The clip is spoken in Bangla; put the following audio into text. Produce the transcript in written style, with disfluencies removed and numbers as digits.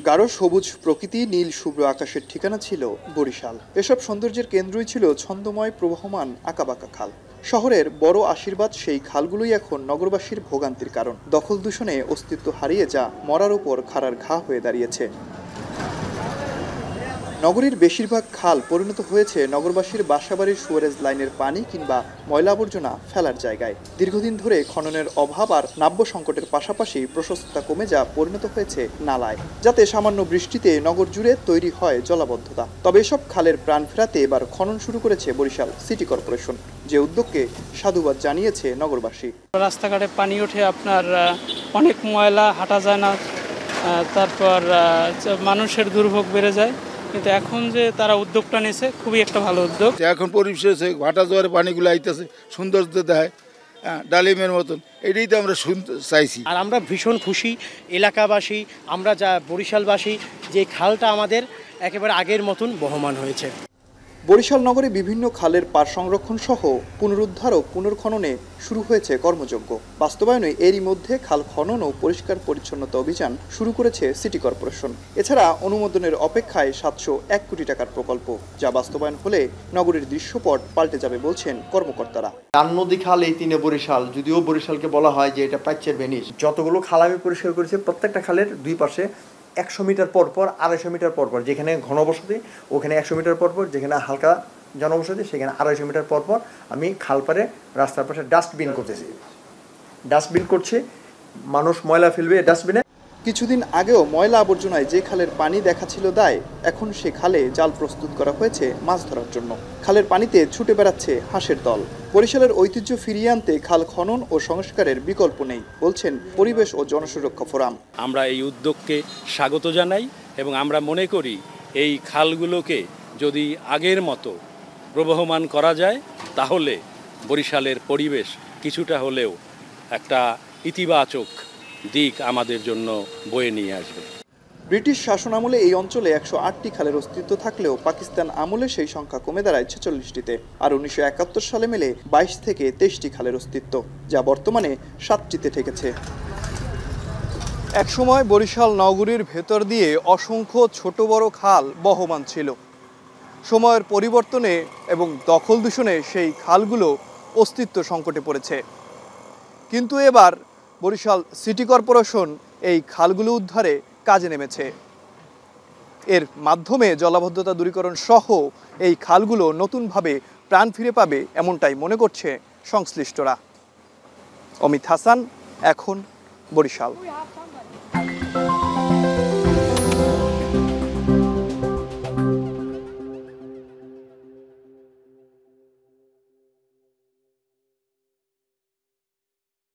গাঢ় সবুজ প্রকৃতি, নীল শুভ্র আকাশের ঠিকানা ছিল বরিশাল। এসব সৌন্দর্যের কেন্দ্রই ছিল ছন্দময় প্রবহমান আঁকাবাঁকা খাল। শহরের বড় আশীর্বাদ সেই খালগুলোই এখন নগরবাসীর ভোগান্তির কারণ। দখল দূষণে অস্তিত্ব হারিয়ে যা মরার উপর খাড়ার ঘা হয়ে দাঁড়িয়েছে। নগরীর বেশিরভাগ খাল পরিণত হয়েছে নগরবাসীর বাসাবাড়ির সুয়ারেজ লাইনের পানি কিংবা ময়লা আবর্জনা ফেলার জায়গায়। দীর্ঘদিন ধরে খননের অভাব আর নাব্য সংকটের পাশাপাশি প্রশস্ততা কমে যা পরিণত হয়েছে নালায়, যাতে সামান্য বৃষ্টিতে নগর জুড়ে তৈরি হয় জলাবদ্ধতা। তবে এসব খালের প্রাণ ফেরাতে এবার খনন শুরু করেছে বরিশাল সিটি কর্পোরেশন, যে উদ্যোগকে সাধুবাদ জানিয়েছে নগরবাসী। রাস্তাঘাটে পানি ওঠে, আপনার অনেক ময়লা, হাঁটা যায় না, তারপর মানুষের দুর্ভোগ বেড়ে যায়। কিন্তু এখন যে তারা উদ্যোগটা নিয়েছে খুবই একটা ভালো উদ্যোগ। এখন পরিবেশ ভাটা জোয়ারে পানিগুলো আইতেছে, সৌন্দর্য দেয় ডালিমের মতন, এটাই তো আমরা চাইছি। আর আমরা ভীষণ খুশি এলাকাবাসী, আমরা যা বরিশালবাসী, যে খালটা আমাদের একেবারে আগের মতন বহমান হয়েছে। বরিশাল নগরে বিভিন্ন খালের পার সংরক্ষণ সহ পুনরুদ্ধার ও পুনর্খননে শুরু হয়েছে কর্মযজ্ঞ। বাস্তবায়নে এরই মধ্যে খাল খনন ও পরিষ্কার পরিচ্ছন্নতা অভিযান শুরু করেছে সিটি কর্পোরেশন। এছাড়া অনুমোদনের অপেক্ষায় 701 কোটি টাকার প্রকল্প, যা বাস্তবায়ন হলে নগরীর দৃশ্যপট পাল্টে যাবে বলছেন কর্মকর্তারা। নদী খাল এই তিনে বরিশাল, যদিও বরিশালকে বলা হয় যে এটা প্রাচ্যের ভেনিস। যতগুলো খাল আমি পরিষ্কার করেছি, প্রত্যেকটা খালের দুই পাশে 100 মিটার পর পর, 250 মিটার পর পর, যেখানে ঘনবসতি ওখানে 100 মিটার পর পর, যেখানে হালকা জনবসতি সেখানে 250 মিটার পর পর আমি খাল পারে রাস্তার পাশে ডাস্টবিন করতেছি। ডাস্টবিন করছি, মানুষ ময়লা ফেলবে ডাস্টবিনে। কিছুদিন আগেও ময়লা আবর্জনায় যে খালের পানি দেখা ছিল দায়, এখন সে খালে জাল প্রস্তুত করা হয়েছে মাছ ধরার জন্য। খালের পানিতে ছুটে বেড়াচ্ছে হাঁসের দল। বরিশালের ঐতিহ্য ফিরিয়ে আনতে খাল খনন ও সংস্কারের বিকল্প নেই বলছেন পরিবেশ ও জনসুরক্ষা ফোরাম। আমরা এই উদ্যোগকে স্বাগত জানাই এবং আমরা মনে করি এই খালগুলোকে যদি আগের মতো প্রবহমান করা যায় তাহলে বরিশালের পরিবেশ কিছুটা হলেও একটা ইতিবাচক দিক আমাদের জন্য বয়ে নিয়ে আসবে। ব্রিটিশ শাসন আমলে এই অঞ্চলে 108টি খালের অস্তিত্ব থাকলেও পাকিস্তান আমলে সেই সংখ্যা কমে দাঁড়ায় 46টিতে। আর 1971 সালে মেলে 22 থেকে 23টি খালের অস্তিত্ব, যা বর্তমানে 7টিতে ঠেকেছে। একসময় বরিশাল নগরীর ভেতর দিয়ে অসংখ্য ছোট বড় খাল বহমান ছিল। সময়ের পরিবর্তনে এবং দখল দূষণে সেই খালগুলো অস্তিত্ব সংকটে পড়েছে। কিন্তু এবার বরিশাল সিটি কর্পোরেশন এই খালগুলো উদ্ধারে কাজে নেমেছে। এর মাধ্যমে জলাবদ্ধতা দূরীকরণ সহ এই খালগুলো নতুনভাবে প্রাণ ফিরে পাবে, এমনটাই মনে করছে সংশ্লিষ্টরা। অমিত হাসান, এখন বরিশাল।